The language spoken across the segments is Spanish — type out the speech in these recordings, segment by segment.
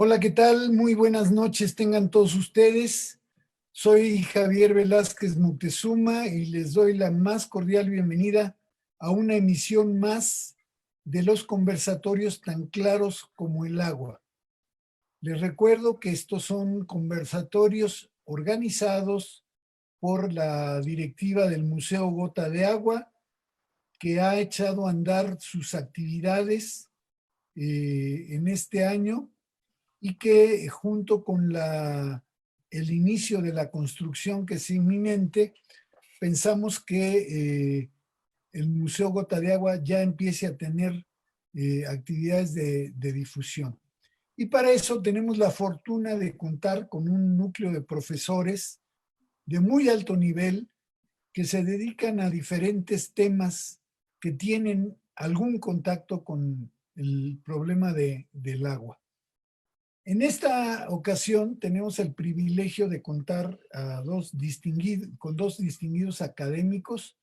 Hola, ¿qué tal? Muy buenas noches tengan todos ustedes. Soy Javier Velázquez Moctezuma y les doy la más cordial bienvenida a una emisión más de los conversatorios tan claros como el agua. Les recuerdo que estos son conversatorios organizados por la directiva del Museo Gota de Agua, que ha echado a andar sus actividades en este año y que junto con el inicio de la construcción que es inminente, pensamos que el Museo Gota de Agua ya empiece a tener actividades de difusión. Y para eso tenemos la fortuna de contar con un núcleo de profesores de muy alto nivel que se dedican a diferentes temas que tienen algún contacto con el problema del agua. En esta ocasión tenemos el privilegio de contar con dos distinguidos académicos,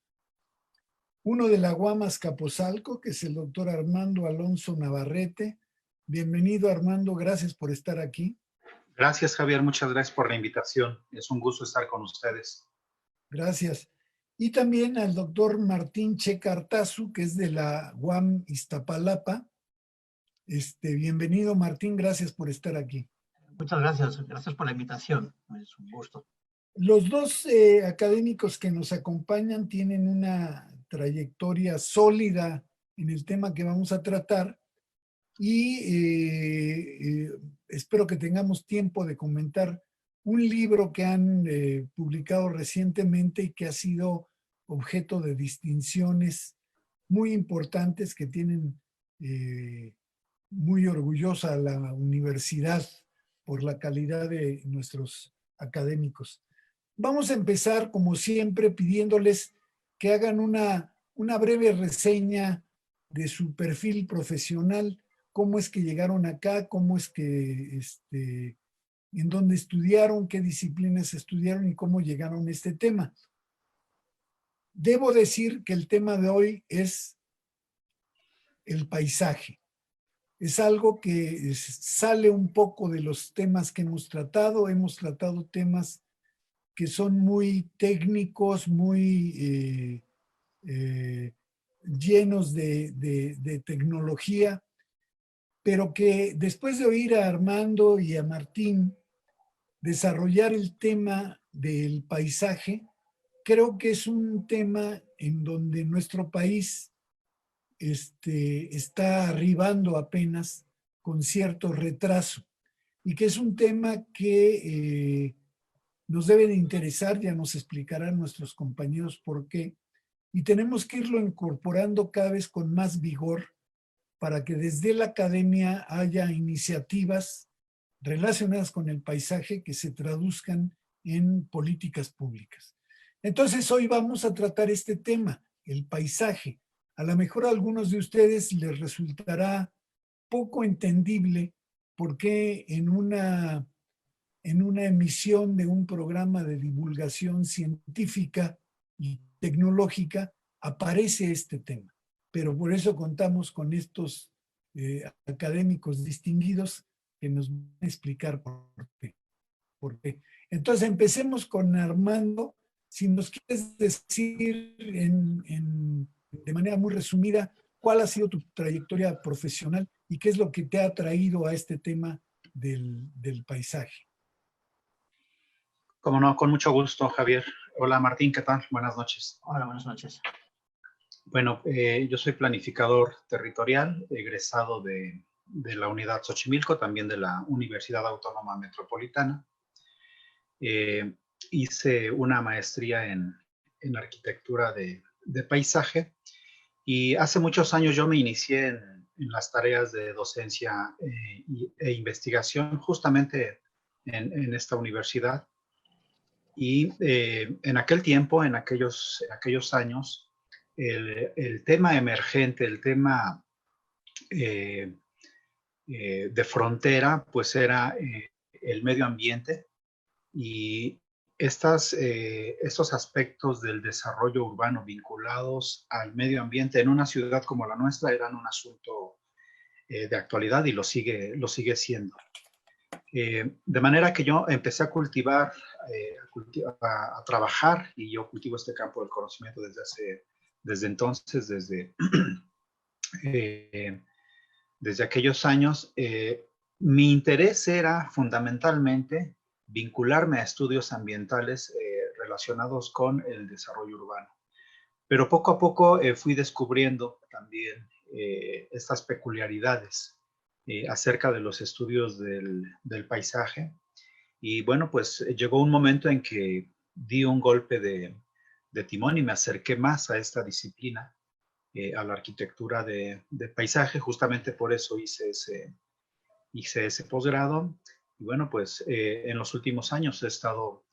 uno de la UAM Azcapotzalco, que es el doctor Armando Alonso Navarrete. Bienvenido, Armando, gracias por estar aquí. Gracias, Javier, muchas gracias por la invitación. Es un gusto estar con ustedes. Gracias. Y también al doctor Martín Checa Artazu, que es de la UAM Iztapalapa. Bienvenido, Martín, gracias por estar aquí. Muchas gracias, gracias por la invitación, es un gusto. Los dos académicos que nos acompañan tienen una trayectoria sólida en el tema que vamos a tratar y espero que tengamos tiempo de comentar un libro que han publicado recientemente y que ha sido objeto de distinciones muy importantes que tienen muy orgullosa a la universidad por la calidad de nuestros académicos. Vamos a empezar, como siempre, pidiéndoles que hagan una breve reseña de su perfil profesional, cómo es que llegaron acá, cómo es que, en dónde estudiaron, qué disciplinas estudiaron y cómo llegaron a este tema. Debo decir que el tema de hoy es el paisaje. Es algo que sale un poco de los temas que hemos tratado. Hemos tratado temas que son muy técnicos, muy llenos de tecnología, pero que después de oír a Armando y a Martín desarrollar el tema del paisaje, creo que es un tema en donde nuestro país está arribando apenas con cierto retraso y que es un tema que nos debe de interesar, ya nos explicarán nuestros compañeros por qué, y tenemos que irlo incorporando cada vez con más vigor para que desde la academia haya iniciativas relacionadas con el paisaje que se traduzcan en políticas públicas. Entonces hoy vamos a tratar este tema, el paisaje. A lo mejor a algunos de ustedes les resultará poco entendible por qué en una emisión de un programa de divulgación científica y tecnológica aparece este tema. Pero por eso contamos con estos académicos distinguidos que nos van a explicar por qué. Entonces empecemos con Armando. Si nos quieres decir de manera muy resumida cuál ha sido tu trayectoria profesional y qué es lo que te ha traído a este tema del paisaje. Como no, con mucho gusto, Javier. Hola, Martín, ¿qué tal? Buenas noches. Hola, buenas noches. Bueno, yo soy planificador territorial, egresado de la Unidad Xochimilco, también de la Universidad Autónoma Metropolitana. Hice una maestría en arquitectura de paisaje y hace muchos años yo me inicié en las tareas de docencia e investigación justamente en esta universidad. Y en aquel tiempo, en aquellos años, el tema emergente, el tema de frontera, pues era el medio ambiente y estos aspectos del desarrollo urbano vinculados al medio ambiente en una ciudad como la nuestra eran un asunto de actualidad y lo sigue siendo. De manera que yo empecé a cultivar, a trabajar, y yo cultivo este campo del conocimiento desde entonces, desde aquellos años. Mi interés era fundamentalmente vincularme a estudios ambientales relacionados con el desarrollo urbano. Pero poco a poco fui descubriendo también estas peculiaridades acerca de los estudios del paisaje. Y bueno, pues llegó un momento en que di un golpe de timón y me acerqué más a esta disciplina, a la arquitectura de paisaje. Justamente por eso hice ese posgrado. Y bueno, pues en los últimos años he estado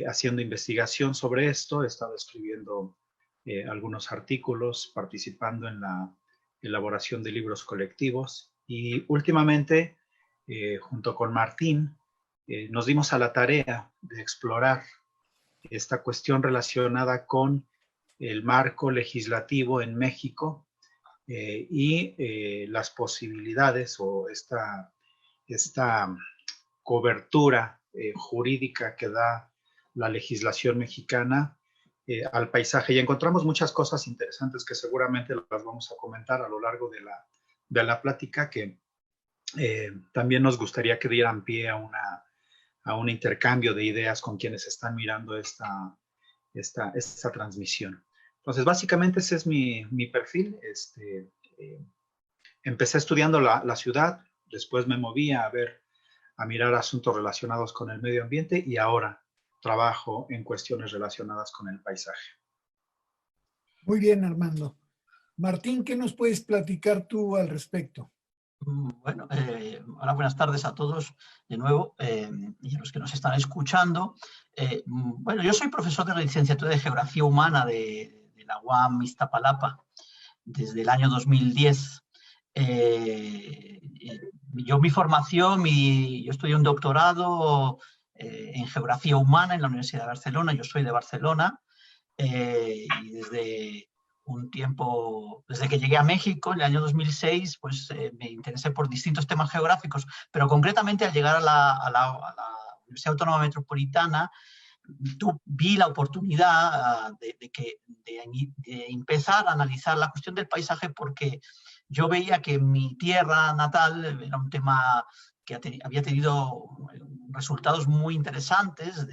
haciendo investigación sobre esto, he estado escribiendo algunos artículos, participando en la elaboración de libros colectivos, y últimamente, junto con Martín, nos dimos a la tarea de explorar esta cuestión relacionada con el marco legislativo en México y las posibilidades o esta cobertura jurídica que da la legislación mexicana al paisaje. Y encontramos muchas cosas interesantes que seguramente las vamos a comentar a lo largo de la plática, que también nos gustaría que dieran pie a un intercambio de ideas con quienes están mirando esta transmisión. Entonces, básicamente ese es mi perfil. Empecé estudiando la ciudad, después me moví a mirar asuntos relacionados con el medio ambiente, y ahora trabajo en cuestiones relacionadas con el paisaje. Muy bien, Armando. Martín, ¿qué nos puedes platicar tú al respecto? Bueno, hola, buenas tardes a todos de nuevo y a los que nos están escuchando. Bueno, yo soy profesor de la licenciatura de Geografía Humana de la UAM Iztapalapa desde el año 2010. Yo mi formación, yo estudié un doctorado en Geografía Humana en la Universidad de Barcelona. Yo soy de Barcelona y desde un tiempo, desde que llegué a México en el año 2006, pues me interesé por distintos temas geográficos, pero concretamente al llegar a la Universidad Autónoma Metropolitana, vi la oportunidad de empezar a analizar la cuestión del paisaje, porque yo veía que mi tierra natal era un tema que había tenido resultados muy interesantes,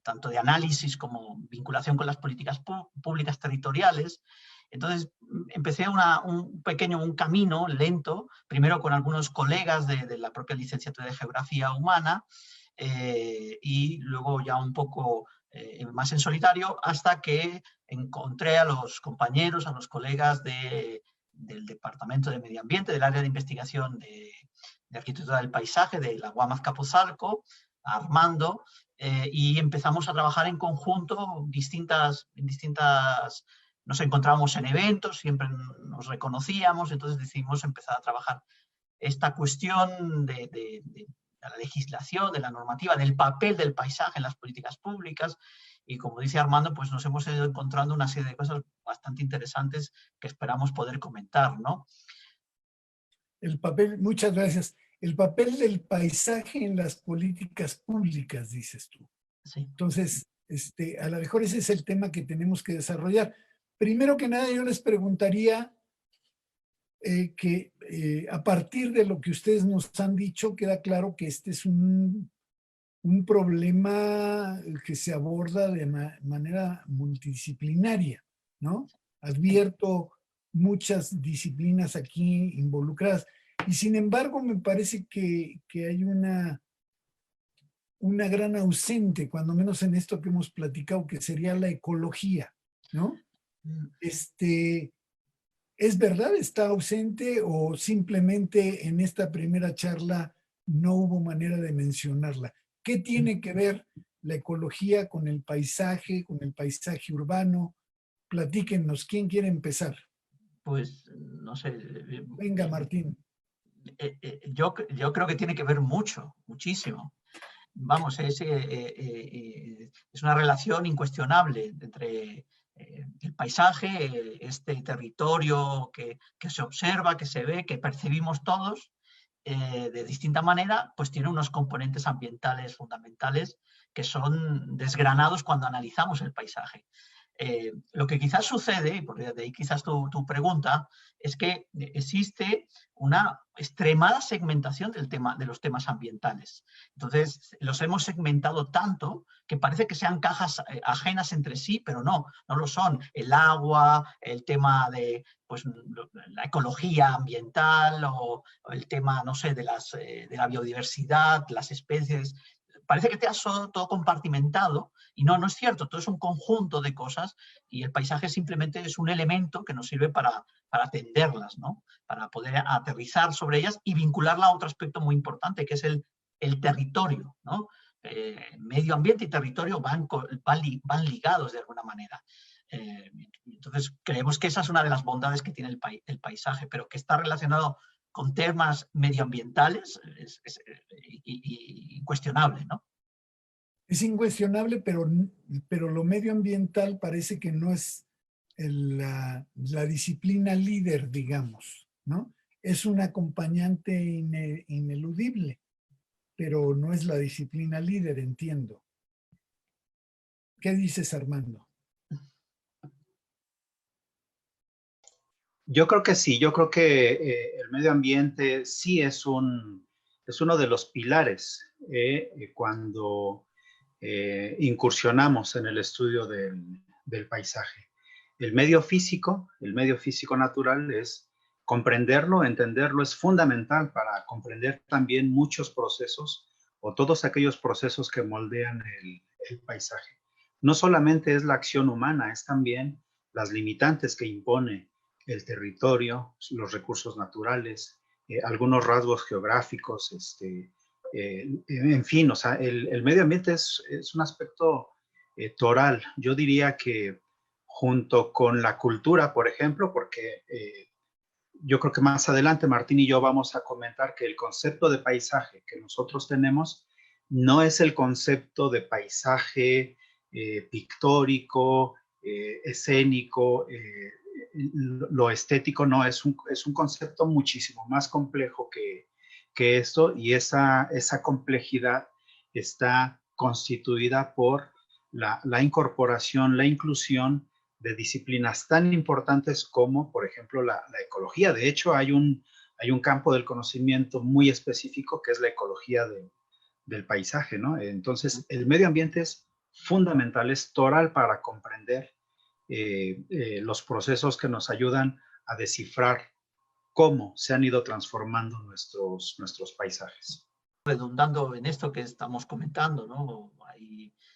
tanto de análisis como vinculación con las políticas públicas territoriales. Entonces empecé un camino lento, primero con algunos colegas de la propia licenciatura de Geografía Humana, y luego ya un poco más en solitario, hasta que encontré a los compañeros, a los colegas del Departamento de Medio Ambiente, del área de investigación de arquitectura del paisaje de la UAM Azcapotzalco, a Armando, y empezamos a trabajar en conjunto, nos encontrábamos en eventos, siempre nos reconocíamos, entonces decidimos empezar a trabajar esta cuestión de la legislación, de la normativa, del papel del paisaje en las políticas públicas. Y como dice Armando, pues nos hemos ido encontrando una serie de cosas bastante interesantes que esperamos poder comentar, ¿no? El papel, muchas gracias. El papel del paisaje en las políticas públicas, dices tú. Sí. Entonces, a lo mejor ese es el tema que tenemos que desarrollar. Primero que nada, yo les preguntaría que a partir de lo que ustedes nos han dicho, queda claro que este es un problema que se aborda de manera multidisciplinaria, ¿no? Advierto muchas disciplinas aquí involucradas, y sin embargo me parece que hay una gran ausente, cuando menos en esto que hemos platicado, que sería la ecología, ¿no? ¿Es verdad? ¿Está ausente o simplemente en esta primera charla no hubo manera de mencionarla? ¿Qué tiene que ver la ecología con el paisaje urbano? Platíquenos, ¿quién quiere empezar? Pues, no sé. Venga, Martín. Yo creo que tiene que ver muchísimo. Vamos, es una relación incuestionable entre el paisaje, este territorio que se observa, que se ve, que percibimos todos, de distinta manera, pues tiene unos componentes ambientales fundamentales que son desgranados cuando analizamos el paisaje. Lo que quizás sucede, y por de ahí quizás tu pregunta, es que existe una extremada segmentación de los temas ambientales. Entonces, los hemos segmentado tanto que parece que sean cajas ajenas entre sí, pero no lo son. El agua, el tema de pues, la ecología ambiental o el tema, no sé, de la biodiversidad, las especies. Parece que te has todo compartimentado y no es cierto, todo es un conjunto de cosas y el paisaje simplemente es un elemento que nos sirve para atenderlas, ¿no? Para poder aterrizar sobre ellas y vincularla a otro aspecto muy importante, que es el territorio, ¿no? Medio ambiente y territorio van ligados de alguna manera. Entonces, creemos que esa es una de las bondades que tiene el paisaje, pero que está relacionado con temas medioambientales es incuestionable, ¿no? Es incuestionable, pero lo medioambiental parece que no es la disciplina líder, digamos, ¿no? Es un acompañante ineludible, pero no es la disciplina líder, entiendo. ¿Qué dices, Armando? Yo creo que sí, yo creo que el medio ambiente sí es uno de los pilares cuando incursionamos en el estudio del paisaje. El medio físico natural es comprenderlo, entenderlo, es fundamental para comprender también muchos procesos o todos aquellos procesos que moldean el paisaje. No solamente es la acción humana, es también las limitantes que impone el territorio, los recursos naturales, algunos rasgos geográficos, en fin, o sea, el medio ambiente es un aspecto toral. Yo diría que junto con la cultura, por ejemplo, porque yo creo que más adelante Martín y yo vamos a comentar que el concepto de paisaje que nosotros tenemos no es el concepto de paisaje pictórico, escénico, lo estético, no, es un concepto muchísimo más complejo que esto, y esa complejidad está constituida por la incorporación, la inclusión de disciplinas tan importantes como, por ejemplo, la ecología. De hecho, hay un campo del conocimiento muy específico que es la ecología del paisaje, ¿no? Entonces, el medio ambiente es fundamental, es toral para comprender los procesos que nos ayudan a descifrar cómo se han ido transformando nuestros paisajes. Redundando en esto que estamos comentando, ¿no?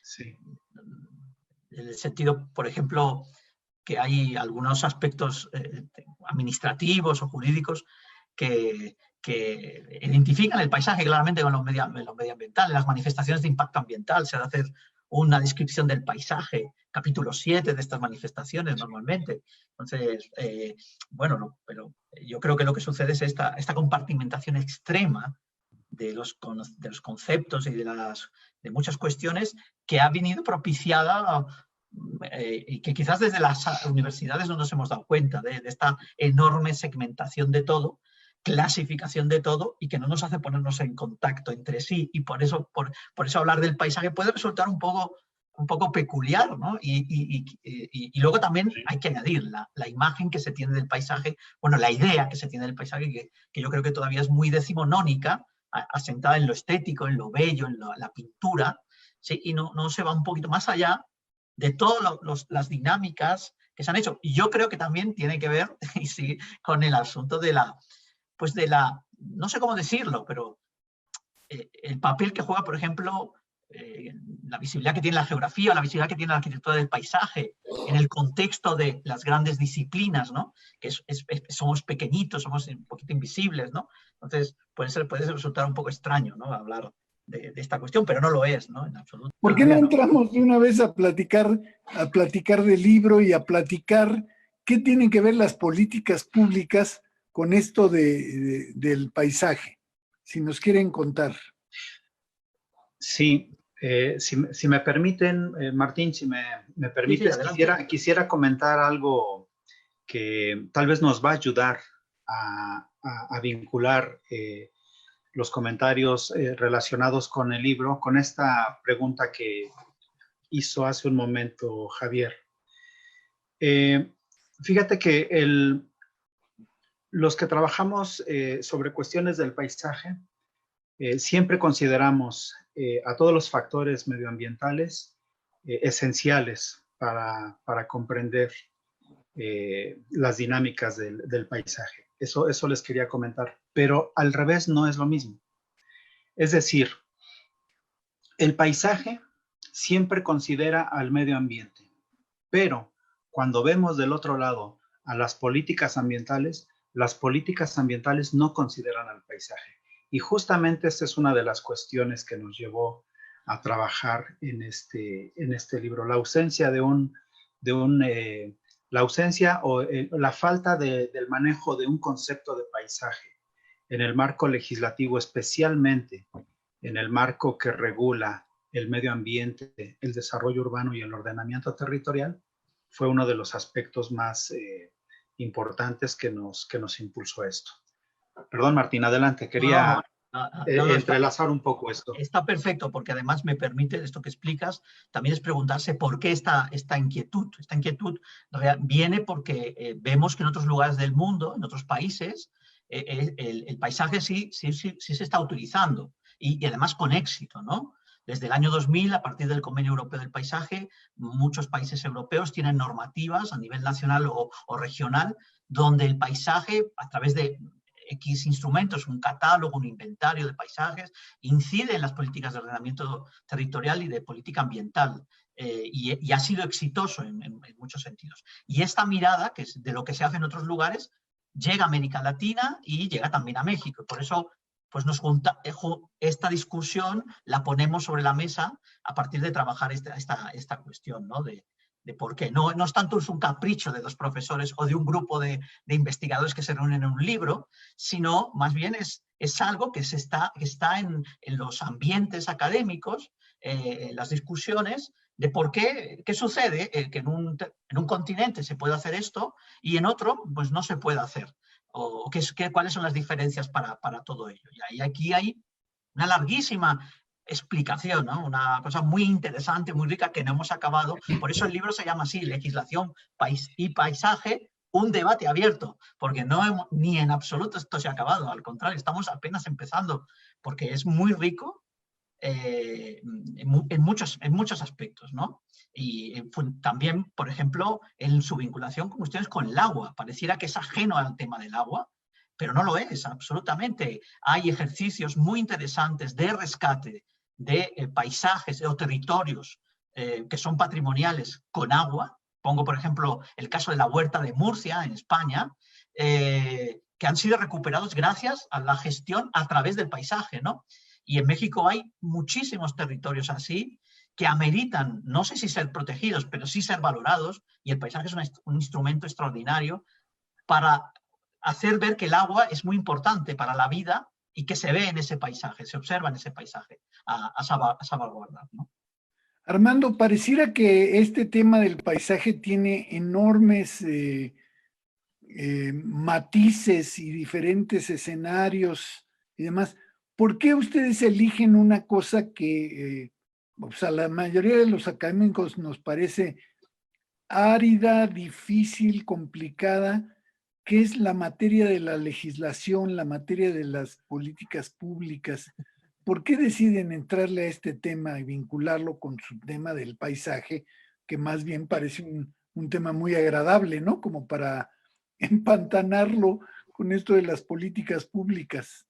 Sí. En el sentido, por ejemplo, que hay algunos aspectos administrativos o jurídicos que identifican el paisaje claramente con lo medioambiental. En las manifestaciones de impacto ambiental se ha de hacer una descripción del paisaje, capítulo 7 de estas manifestaciones normalmente. Entonces, bueno, pero yo creo que lo que sucede es esta compartimentación extrema de los conceptos y de muchas cuestiones que ha venido propiciada y que quizás desde las universidades no nos hemos dado cuenta de esta enorme segmentación de todo, clasificación de todo, y que no nos hace ponernos en contacto entre sí, y por eso hablar del paisaje puede resultar un poco peculiar, ¿no? Y luego también hay que añadir la imagen que se tiene del paisaje, bueno, la idea que se tiene del paisaje, que yo creo que todavía es muy decimonónica, asentada en lo estético, en lo bello, en la pintura, ¿sí? Y no se va un poquito más allá de todas las dinámicas que se han hecho. Y yo creo que también tiene que ver y sí, con el asunto no sé cómo decirlo, pero el papel que juega, por ejemplo, la visibilidad que tiene la geografía o la visibilidad que tiene la arquitectura del paisaje en el contexto de las grandes disciplinas, ¿no? Que somos pequeñitos, somos un poquito invisibles, ¿no? Entonces puede resultar un poco extraño, ¿no? Hablar de esta cuestión, pero no lo es, ¿no? En absoluto. ¿Por qué no entramos de una vez a platicar del libro y a platicar qué tienen que ver las políticas públicas con esto del paisaje? Si nos quieren contar. Sí, si me permiten, Martín, si me permites, sí, quisiera comentar algo que tal vez nos va a ayudar a vincular los comentarios relacionados con el libro, con esta pregunta que hizo hace un momento Javier. Fíjate que los que trabajamos sobre cuestiones del paisaje, siempre consideramos a todos los factores medioambientales esenciales para comprender las dinámicas del paisaje. Eso les quería comentar, pero al revés no es lo mismo. Es decir, el paisaje siempre considera al medio ambiente, pero cuando vemos del otro lado a las políticas ambientales no consideran al paisaje. Y justamente esta es una de las cuestiones que nos llevó a trabajar en este libro, la ausencia la ausencia o la falta del manejo de un concepto de paisaje en el marco legislativo, especialmente en el marco que regula el medio ambiente, el desarrollo urbano y el ordenamiento territorial, fue uno de los aspectos más importantes que nos impulsó a esto. Perdón, Martín, adelante. Quería entrelazar un poco esto. Está perfecto, porque además me permite, esto que explicas, también es preguntarse por qué esta inquietud. Esta inquietud viene porque vemos que en otros lugares del mundo, en otros países, el paisaje sí se está utilizando y además con éxito, ¿no? Desde el año 2000, a partir del Convenio Europeo del Paisaje, muchos países europeos tienen normativas a nivel nacional o regional donde el paisaje, a través de X instrumentos, un catálogo, un inventario de paisajes, incide en las políticas de ordenamiento territorial y de política ambiental. Y ha sido exitoso en muchos sentidos. Y esta mirada, que es de lo que se hace en otros lugares, llega a América Latina y llega también a México. Por eso, pues esta discusión la ponemos sobre la mesa a partir de trabajar esta cuestión, ¿no? De por qué. No es tanto un capricho de dos profesores o de un grupo de investigadores que se reúnen en un libro, sino más bien es algo que está en los ambientes académicos, en las discusiones, de por qué sucede que en un continente se puede hacer esto y en otro pues no se puede hacer. O cuáles son las diferencias para todo ello. Y aquí hay una larguísima explicación, ¿no? Una cosa muy interesante, muy rica, que no hemos acabado. Por eso el libro se llama así, Legislación y Paisaje, un debate abierto, porque ni en absoluto esto se ha acabado, al contrario, estamos apenas empezando, porque es muy rico en muchos aspectos, ¿no? Y también, por ejemplo, en su vinculación con ustedes con el agua. Pareciera que es ajeno al tema del agua, pero no lo es, absolutamente. Hay ejercicios muy interesantes de rescate de paisajes o territorios que son patrimoniales con agua. Pongo, por ejemplo, el caso de la Huerta de Murcia, en España, que han sido recuperados gracias a la gestión a través del paisaje, ¿no? Y en México hay muchísimos territorios así que ameritan, no sé si ser protegidos, pero sí ser valorados, y el paisaje es un instrumento extraordinario para hacer ver que el agua es muy importante para la vida y que se ve en ese paisaje, se observa en ese paisaje a salvaguardar, ¿no? Armando, pareciera que este tema del paisaje tiene enormes matices y diferentes escenarios y demás. ¿Por qué ustedes eligen una cosa que a la mayoría de los académicos nos parece árida, difícil, complicada, que es la materia de la legislación, la materia de las políticas públicas? ¿Por qué deciden entrarle a este tema y vincularlo con su tema del paisaje, que más bien parece un tema muy agradable, ¿no? Como para empantanarlo con esto de las políticas públicas.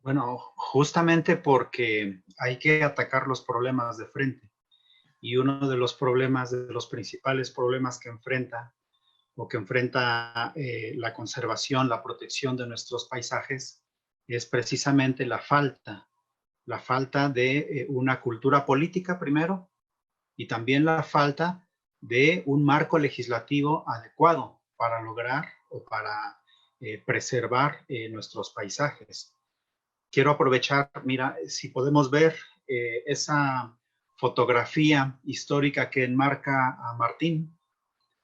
Bueno, justamente porque hay que atacar los problemas de frente. Y uno de los problemas, de los principales problemas que enfrenta la conservación, la protección de nuestros paisajes, es precisamente la falta de una cultura política primero, y también la falta de un marco legislativo adecuado para lograr o para preservar nuestros paisajes. Quiero aprovechar, mira, si podemos ver esa fotografía histórica que enmarca a Martín,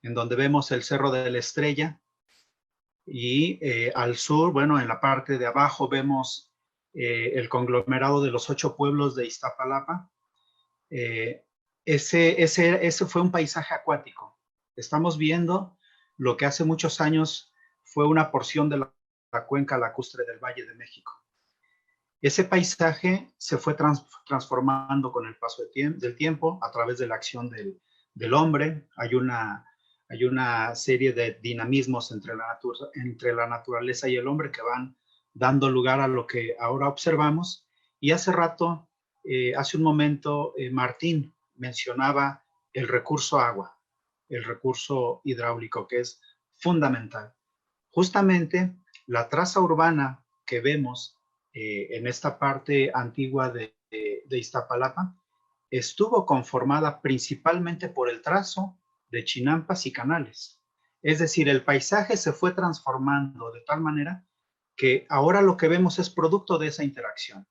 en donde vemos el Cerro de la Estrella. Y al sur, bueno, en la parte de abajo vemos el conglomerado de los 8 pueblos de Iztapalapa. Ese fue un paisaje acuático. Estamos viendo lo que hace muchos años fue una porción de la cuenca lacustre del Valle de México. Ese paisaje se fue transformando con el paso del tiempo a través de la acción del hombre. Hay una serie de dinamismos entre la naturaleza y el hombre que van dando lugar a lo que ahora observamos. Y hace rato, hace un momento, Martín mencionaba el recurso agua, el recurso hidráulico, que es fundamental. Justamente la traza urbana que vemos en esta parte antigua de Iztapalapa estuvo conformada principalmente por el trazo de chinampas y canales. Es decir, el paisaje se fue transformando de tal manera que ahora lo que vemos es producto de esa interacción.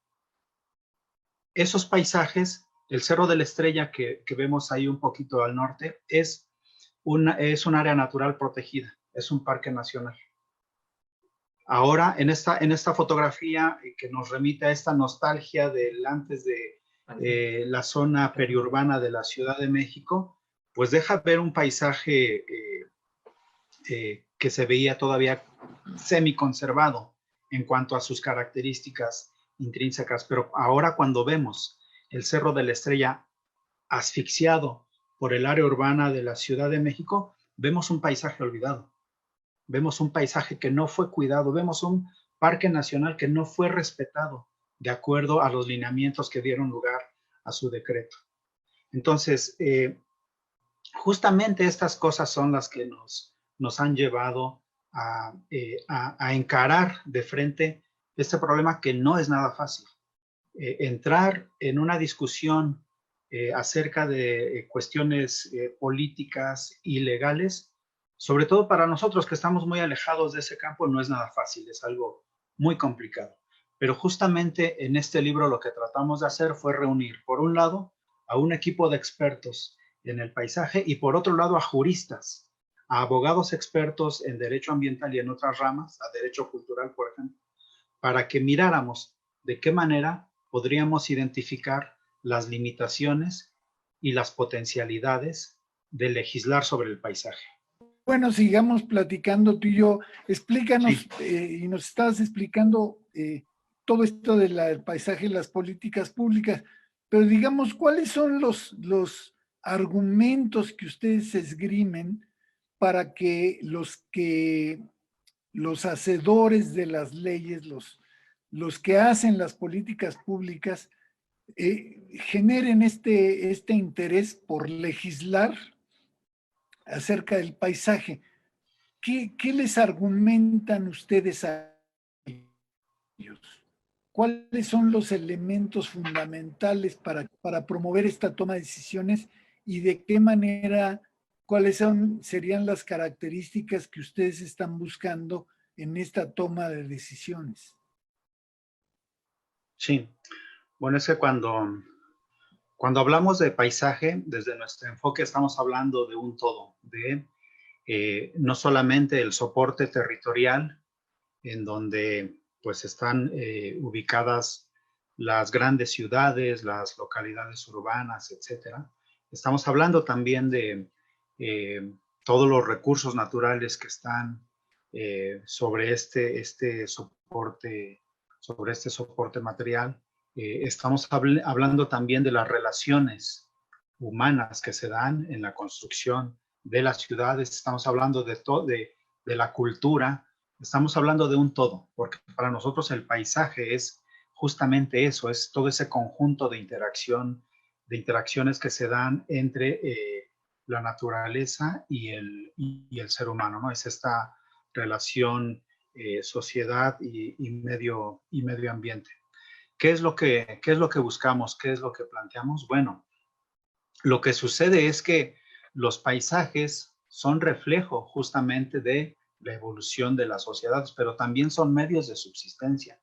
Esos paisajes, el Cerro de la Estrella que vemos ahí un poquito al norte, es un área natural protegida, es un parque nacional. Ahora, en esta fotografía que nos remite a esta nostalgia del antes de la zona periurbana de la Ciudad de México, pues deja ver un paisaje que se veía todavía semi-conservado en cuanto a sus características intrínsecas. Pero ahora cuando vemos el Cerro de la Estrella asfixiado por el área urbana de la Ciudad de México, vemos un paisaje olvidado. Vemos un paisaje que no fue cuidado, vemos un parque nacional que no fue respetado de acuerdo a los lineamientos que dieron lugar a su decreto. Entonces, justamente estas cosas son las que nos han llevado a encarar de frente este problema que no es nada fácil. Entrar en una discusión acerca de cuestiones políticas y legales, sobre todo para nosotros que estamos muy alejados de ese campo, no es nada fácil, es algo muy complicado. Pero justamente en este libro lo que tratamos de hacer fue reunir, por un lado, a un equipo de expertos en el paisaje y por otro lado a juristas, a abogados expertos en derecho ambiental y en otras ramas, a derecho cultural, por ejemplo, para que miráramos de qué manera podríamos identificar las limitaciones y las potencialidades de legislar sobre el paisaje. Bueno, sigamos platicando tú y yo. Explícanos, Sí. y nos estabas explicando todo esto del paisaje y las políticas públicas, pero digamos, ¿cuáles son los argumentos que ustedes esgrimen para que los hacedores de las leyes, los que hacen las políticas públicas, generen este interés por legislar acerca del paisaje? ¿Qué les argumentan ustedes a ellos? ¿Cuáles son los elementos fundamentales para promover esta toma de decisiones y de qué manera, serían las características que ustedes están buscando en esta toma de decisiones? Sí, bueno, es que cuando hablamos de paisaje, desde nuestro enfoque estamos hablando de un todo, de no solamente el soporte territorial, en donde pues están ubicadas las grandes ciudades, las localidades urbanas, etcétera. Estamos hablando también de todos los recursos naturales que están sobre este soporte material. Estamos hablando también de las relaciones humanas que se dan en la construcción de las ciudades. Estamos hablando de la cultura. Estamos hablando de un todo, porque para nosotros el paisaje es justamente eso, es todo ese conjunto de interacciones que se dan entre la naturaleza y el ser humano, ¿no? Es esta relación sociedad y medio ambiente. ¿Qué es lo que buscamos? ¿Qué es lo que planteamos? Bueno, lo que sucede es que los paisajes son reflejo justamente de la evolución de las sociedades, pero también son medios de subsistencia.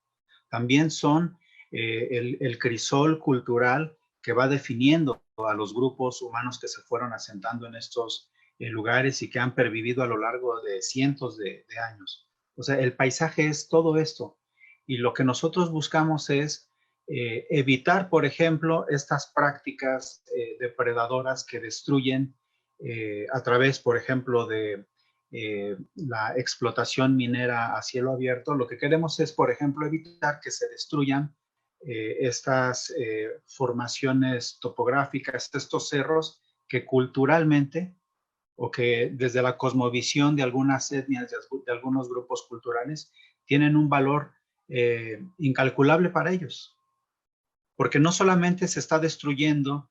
También son el crisol cultural que va definiendo a los grupos humanos que se fueron asentando en estos lugares y que han pervivido a lo largo de cientos de años. O sea, el paisaje es todo esto. Y lo que nosotros buscamos es evitar, por ejemplo, estas prácticas depredadoras que destruyen a través, por ejemplo, de la explotación minera a cielo abierto. Lo que queremos es, por ejemplo, evitar que se destruyan estas formaciones topográficas, estos cerros que culturalmente o que desde la cosmovisión de algunas etnias, de algunos grupos culturales, tienen un valor incalculable para ellos. Porque no solamente se está destruyendo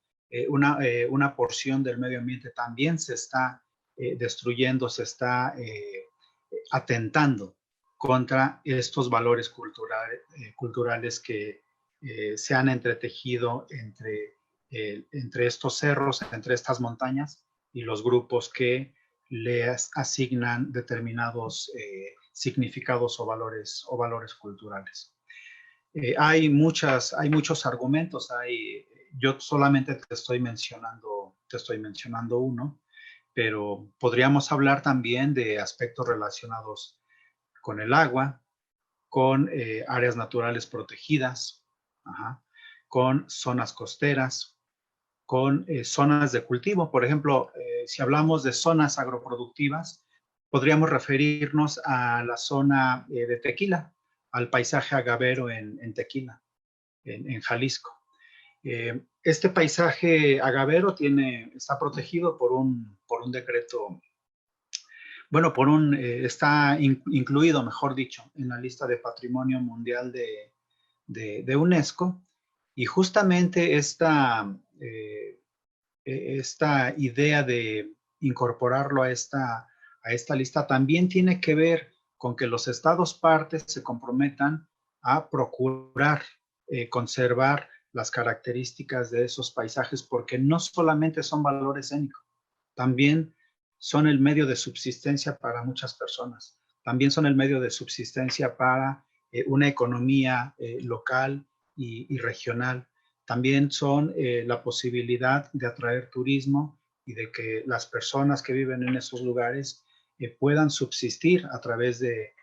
una porción del medio ambiente, también se está destruyendo, se está atentando contra estos valores culturales que se han entretejido entre estos cerros, entre estas montañas y los grupos que le asignan determinados significados o valores culturales. Hay muchos argumentos. Yo solamente te estoy mencionando uno, pero podríamos hablar también de aspectos relacionados con el agua, con áreas naturales protegidas, con zonas costeras, con zonas de cultivo. Por ejemplo, si hablamos de zonas agroproductivas, podríamos referirnos a la zona de Tequila, al paisaje agavero en Tequila, en Jalisco. Este paisaje agavero está protegido por un decreto, bueno, está incluido, mejor dicho, en la lista de Patrimonio Mundial de UNESCO, y justamente esta idea de incorporarlo a esta lista también tiene que ver con que los estados partes se comprometan a procurar conservar las características de esos paisajes, porque no solamente son valor escénico, también son el medio de subsistencia para muchas personas, también son el medio de subsistencia para una economía local y regional. También son la posibilidad de atraer turismo y de que las personas que viven en esos lugares puedan subsistir a través de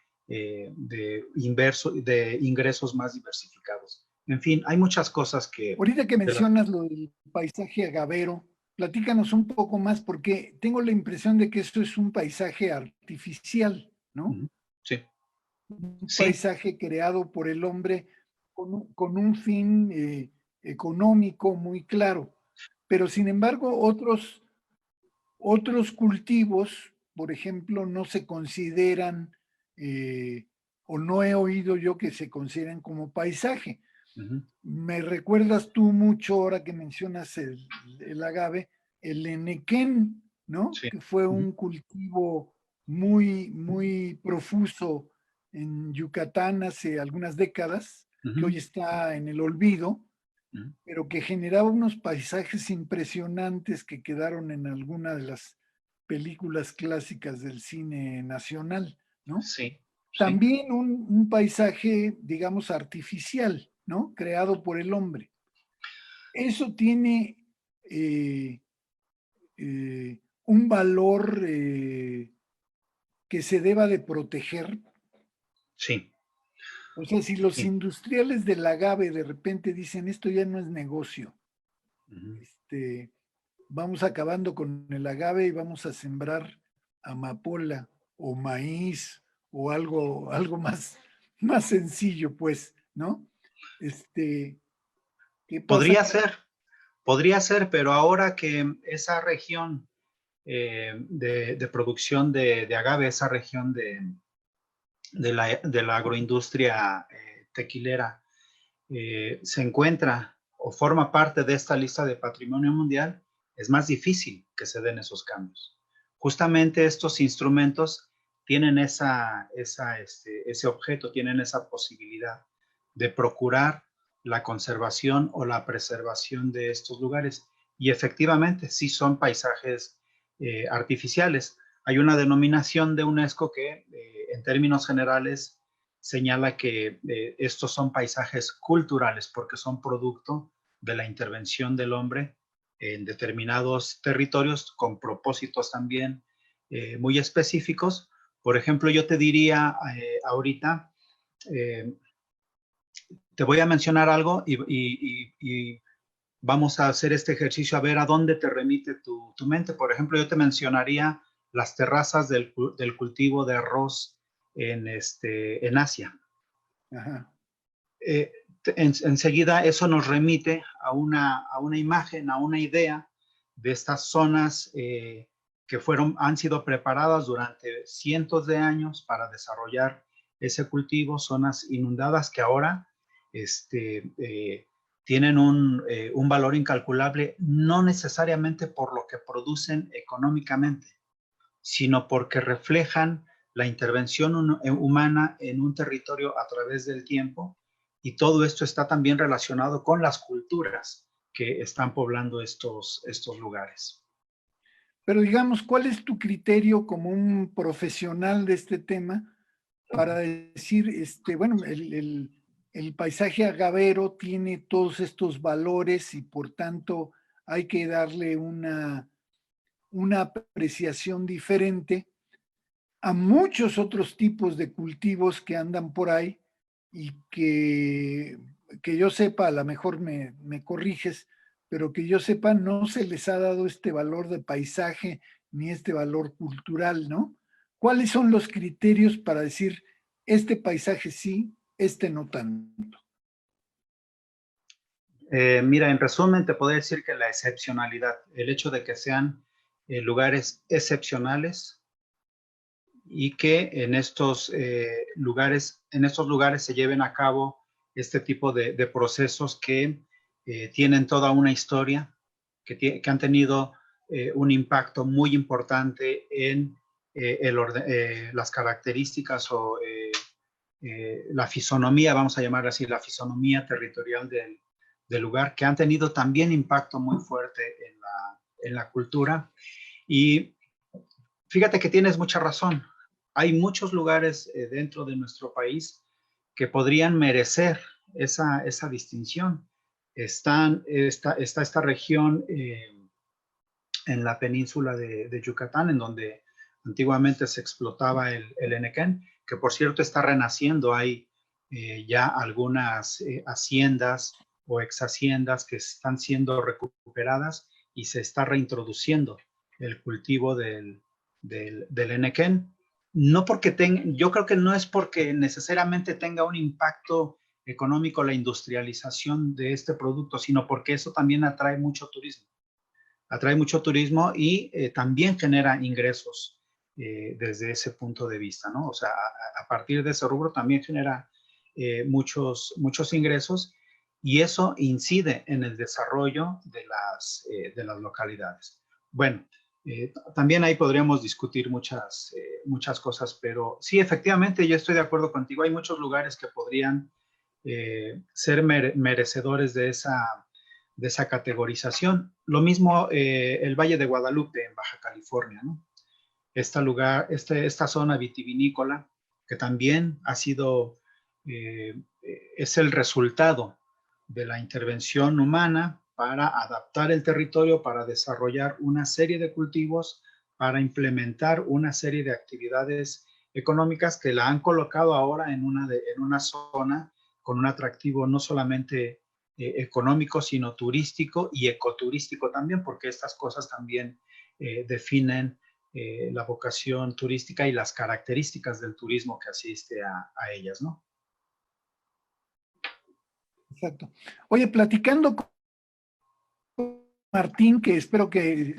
ingresos más diversificados. En fin, hay muchas cosas que... Ahorita que mencionas lo del paisaje agavero, platícanos un poco más, porque tengo la impresión de que esto es un paisaje artificial, ¿no? Sí. Un Sí. paisaje creado por el hombre con un fin económico muy claro. Pero sin embargo, otros cultivos, por ejemplo, no se consideran, o no he oído yo que se consideren como paisaje. Me recuerdas tú mucho, ahora que mencionas el agave, el enequén, ¿no? Sí. Que fue un cultivo muy, muy profuso en Yucatán hace algunas décadas, que hoy está en el olvido, pero que generaba unos paisajes impresionantes que quedaron en alguna de las películas clásicas del cine nacional, ¿no? Sí. También un paisaje, digamos, artificial, ¿no? Creado por el hombre. Eso tiene un valor que se deba de proteger. Sí. O sea, si los Sí. industriales del agave de repente dicen esto ya no es negocio, vamos acabando con el agave y vamos a sembrar amapola o maíz o algo más sencillo, pues, ¿no? ¿Qué pasa? Podría ser, pero ahora que esa región de producción de agave, esa región de la agroindustria tequilera, se encuentra o forma parte de esta lista de patrimonio mundial, es más difícil que se den esos cambios. Justamente estos instrumentos tienen ese objeto, tienen esa posibilidad de procurar la conservación o la preservación de estos lugares. Y efectivamente, sí son paisajes artificiales. Hay una denominación de UNESCO que, en términos generales, señala que estos son paisajes culturales porque son producto de la intervención del hombre en determinados territorios con propósitos también muy específicos, Por ejemplo, yo te diría ahorita, te voy a mencionar algo y vamos a hacer este ejercicio a ver a dónde te remite tu mente. Por ejemplo, yo te mencionaría las terrazas del cultivo de arroz en Asia. Ajá. Enseguida eso nos remite a una imagen, a una idea de estas zonas que han sido preparadas durante cientos de años para desarrollar ese cultivo, zonas inundadas que ahora tienen un valor incalculable, no necesariamente por lo que producen económicamente, sino porque reflejan la intervención humana en un territorio a través del tiempo, y todo esto está también relacionado con las culturas que están poblando estos lugares. Pero digamos, ¿cuál es tu criterio como un profesional de este tema para decir, bueno, el paisaje agavero tiene todos estos valores y por tanto hay que darle una apreciación diferente a muchos otros tipos de cultivos que andan por ahí y que yo sepa, a lo mejor me corriges, pero que yo sepa, no se les ha dado este valor de paisaje ni este valor cultural, ¿no? ¿Cuáles son los criterios para decir este paisaje sí, este no tanto? Mira, en resumen, te puedo decir que la excepcionalidad, el hecho de que sean lugares excepcionales y que en estos lugares se lleven a cabo este tipo de procesos que tienen toda una historia, que han tenido un impacto muy importante en las características o la fisonomía, vamos a llamar así, la fisonomía territorial del lugar, que han tenido también impacto muy fuerte en la cultura. Y fíjate que tienes mucha razón. Hay muchos lugares dentro de nuestro país que podrían merecer esa distinción. Está esta región en la península de Yucatán, en donde antiguamente se explotaba el henequén, que por cierto está renaciendo. Hay ya algunas haciendas o exhaciendas que están siendo recuperadas y se está reintroduciendo el cultivo del henequén. No porque yo creo que no es porque necesariamente tenga un impacto económico la industrialización de este producto, sino porque eso también atrae mucho turismo. Atrae mucho turismo y también genera ingresos desde ese punto de vista, ¿no? O sea, a partir de ese rubro también genera muchos ingresos, y eso incide en el desarrollo de las localidades. Bueno, también ahí podríamos discutir muchas cosas, pero sí, efectivamente, yo estoy de acuerdo contigo. Hay muchos lugares que podrían ser merecedores de esa categorización. Lo mismo el Valle de Guadalupe en Baja California, ¿no? Esta zona vitivinícola que también ha sido, es el resultado de la intervención humana para adaptar el territorio, para desarrollar una serie de cultivos, para implementar una serie de actividades económicas que la han colocado ahora en una zona con un atractivo no solamente económico, sino turístico y ecoturístico también, porque estas cosas también definen la vocación turística y las características del turismo que asiste a ellas, ¿no? Exacto. Oye, platicando con Martín, que espero que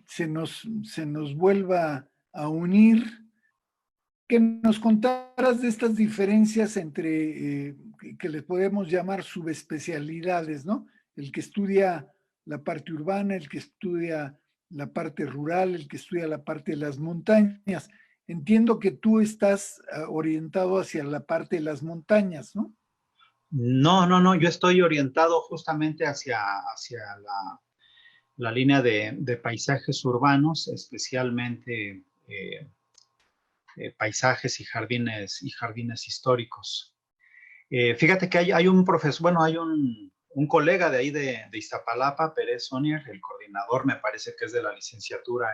se nos vuelva a unir, que nos contaras de estas diferencias entre, que les podemos llamar subespecialidades, ¿no? El que estudia la parte urbana, el que estudia la parte rural, el que estudia la parte de las montañas. Entiendo que tú estás orientado hacia la parte de las montañas, ¿no? No, yo estoy orientado justamente hacia la línea de paisajes urbanos, especialmente paisajes y jardines históricos. Fíjate que hay un profesor, bueno, hay un colega de ahí de Iztapalapa, Pérez Sonier, el coordinador, me parece que es de la licenciatura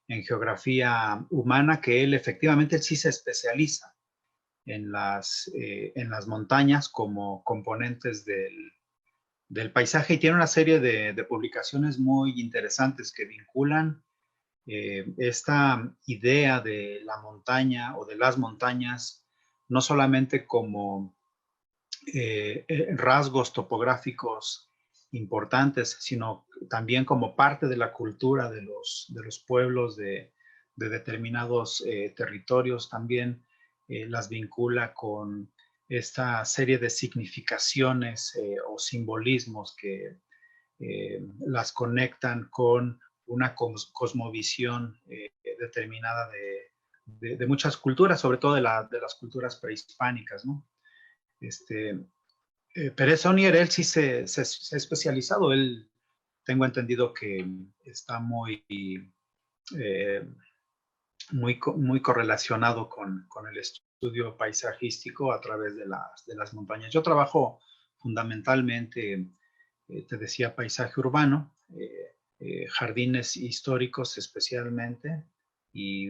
en geografía humana, que él efectivamente sí se especializa en las montañas como componentes del paisaje, y tiene una serie de publicaciones muy interesantes que vinculan esta idea de la montaña o de las montañas, no solamente como rasgos topográficos importantes, sino también como parte de la cultura de los pueblos de determinados territorios. También las vincula con esta serie de significaciones o simbolismos que las conectan con una cosmovisión determinada de muchas culturas, sobre todo de las culturas prehispánicas, ¿no? Pérez Sonier, él sí se ha especializado. Él, tengo entendido que está eh, muy correlacionado con el estudio paisajístico a través de las montañas. Yo trabajo fundamentalmente, te decía, paisaje urbano, jardines históricos especialmente, y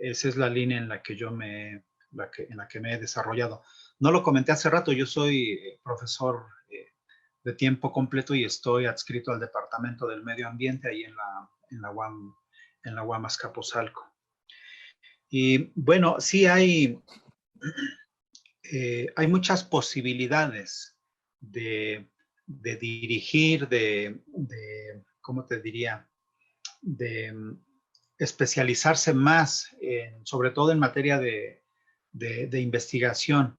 esa es la línea en la que en la que me he desarrollado. No lo comenté hace rato, yo soy profesor de tiempo completo y estoy adscrito al Departamento del Medio Ambiente ahí en la UAM Azcapotzalco. Y bueno, sí hay muchas posibilidades de dirigir, ¿cómo te diría? De especializarse más, sobre todo en materia de investigación.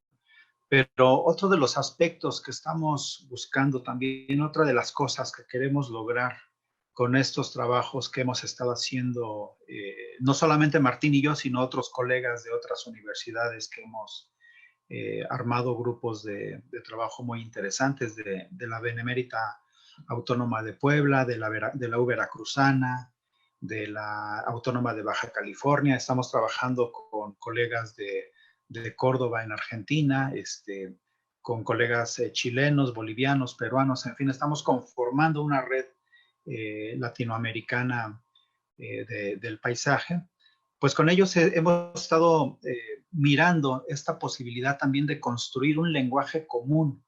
Pero otro de los aspectos que estamos buscando también, otra de las cosas que queremos lograr con estos trabajos que hemos estado haciendo, no solamente Martín y yo, sino otros colegas de otras universidades que hemos armado grupos de trabajo muy interesantes de la Benemérita Autónoma de Puebla, de la U Veracruzana, de la Autónoma de Baja California. Estamos trabajando con colegas de Córdoba en Argentina, con colegas chilenos, bolivianos, peruanos, en fin, estamos conformando una red latinoamericana del paisaje. Pues con ellos hemos estado mirando esta posibilidad también de construir un lenguaje común,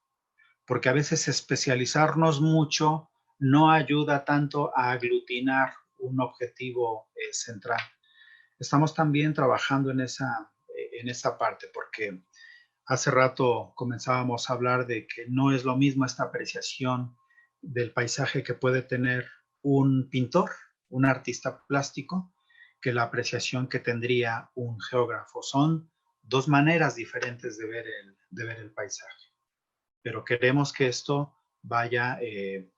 porque a veces especializarnos mucho no ayuda tanto a aglutinar un objetivo central. Estamos también trabajando en esa parte, porque hace rato comenzábamos a hablar de que no es lo mismo esta apreciación del paisaje que puede tener un pintor, un artista plástico, que la apreciación que tendría un geógrafo. Son dos maneras diferentes de ver el paisaje. Pero queremos que esto vaya, que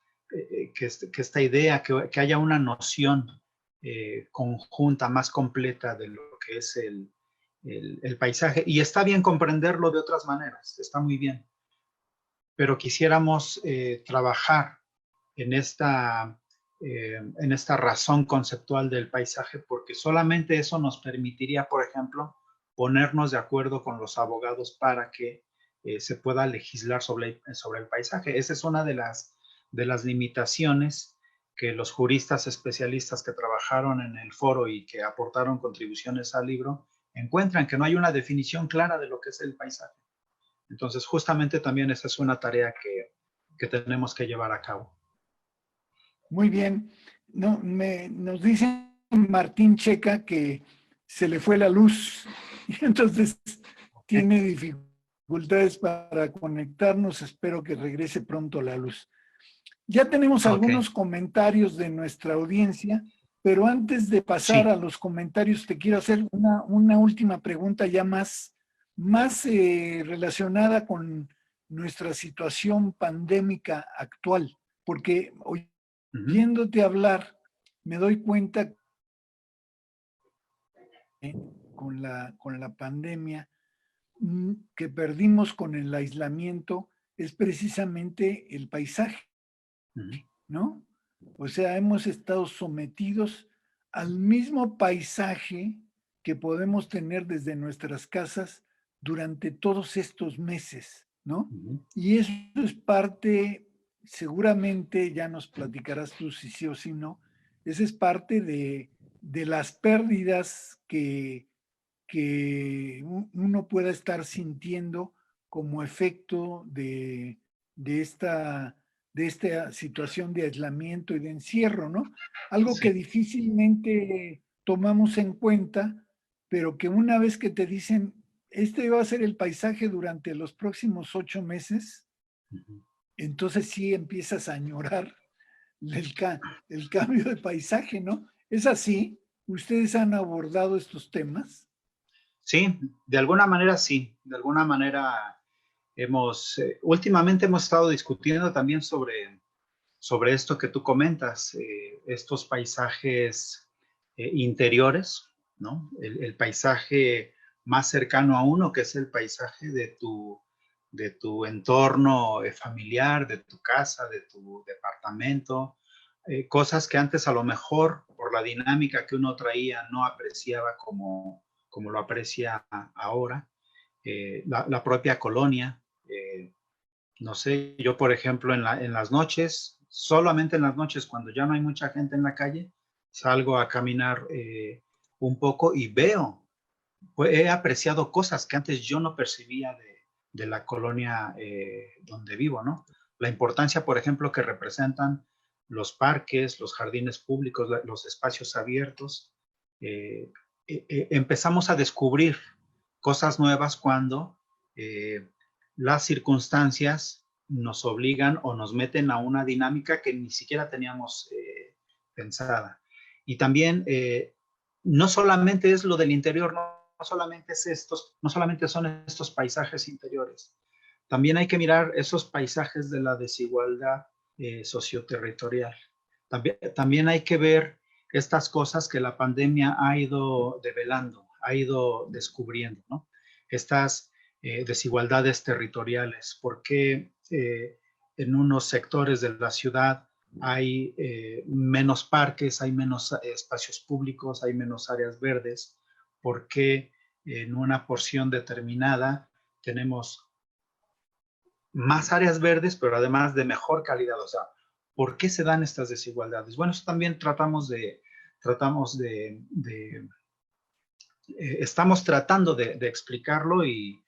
esta idea, que haya una noción conjunta, más completa de lo que es el paisaje. Y está bien comprenderlo de otras maneras, está muy bien. Pero quisiéramos trabajar en esta razón conceptual del paisaje, porque solamente eso nos permitiría, por ejemplo, ponernos de acuerdo con los abogados para que se pueda legislar sobre el paisaje. Esa es una de las limitaciones que los juristas especialistas que trabajaron en el foro y que aportaron contribuciones al libro encuentran, que no hay una definición clara de lo que es el paisaje. Entonces, justamente también esa es una tarea que tenemos que llevar a cabo. Muy bien. No, nos dice Martín Checa que se le fue la luz y entonces tiene dificultades para conectarnos. Espero que regrese pronto la luz. Ya tenemos algunos comentarios de nuestra audiencia, pero antes de pasar a los comentarios, te quiero hacer una última pregunta ya más relacionada con nuestra situación pandémica actual, porque oyéndote hablar, me doy cuenta que con la pandemia que perdimos con el aislamiento es precisamente el paisaje, ¿no? O sea, hemos estado sometidos al mismo paisaje que podemos tener desde nuestras casas durante todos estos meses, ¿no? Y eso es parte, seguramente ya nos platicarás tú si sí o si no, esa es parte de de las pérdidas que uno pueda estar sintiendo como efecto de esta situación de aislamiento y de encierro, ¿no? Algo que difícilmente tomamos en cuenta, pero que una vez que te dicen, este va a ser el paisaje durante los próximos 8 meses, entonces sí empiezas a añorar el cambio de paisaje, ¿no? ¿Es así? ¿Ustedes han abordado estos temas? Sí, de alguna manera sí. De alguna manera últimamente hemos estado discutiendo también sobre esto que tú comentas, estos paisajes interiores, ¿no? El paisaje más cercano a uno, que es el paisaje de tu entorno familiar, de tu casa, de tu departamento, cosas que antes a lo mejor por la dinámica que uno traía no apreciaba como lo aprecia ahora. La propia colonia, no sé, yo por ejemplo en las noches, solamente en las noches cuando ya no hay mucha gente en la calle, salgo a caminar un poco y veo, pues, he apreciado cosas que antes yo no percibía de la colonia donde vivo, ¿no? La importancia, por ejemplo, que representan los parques, los jardines públicos, los espacios abiertos. Empezamos a descubrir cosas nuevas cuando las circunstancias nos obligan o nos meten a una dinámica que ni siquiera teníamos pensada. Y también no solamente es lo del interior, no solamente son estos paisajes interiores. También hay que mirar esos paisajes de la desigualdad socioterritorial. También hay que ver estas cosas que la pandemia ha ido develando, ha ido descubriendo, ¿no? Estas desigualdades territoriales, porque en unos sectores de la ciudad hay menos parques, hay menos espacios públicos, hay menos áreas verdes, porque en una porción determinada tenemos más áreas verdes, pero además de mejor calidad. O sea, ¿por qué se dan estas desigualdades? Bueno, eso también estamos tratando de explicarlo y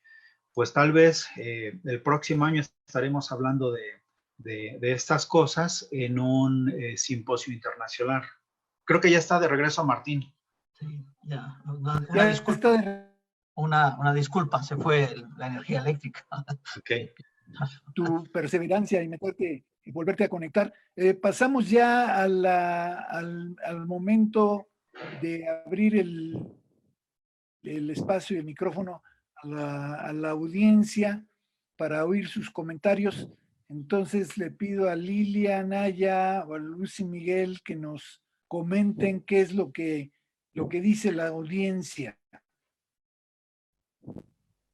pues tal vez el próximo año estaremos hablando de estas cosas en un simposio internacional. Creo que ya está de regreso Martín. Sí, ya. Una disculpa, se fue la energía eléctrica. Okay. Tu perseverancia y meterte y volverte a conectar. Pasamos ya al momento de abrir el espacio y el micrófono a la audiencia para oír sus comentarios. Entonces le pido a Lilia, Naya o a Luis y Miguel que nos comenten qué es lo que dice la audiencia.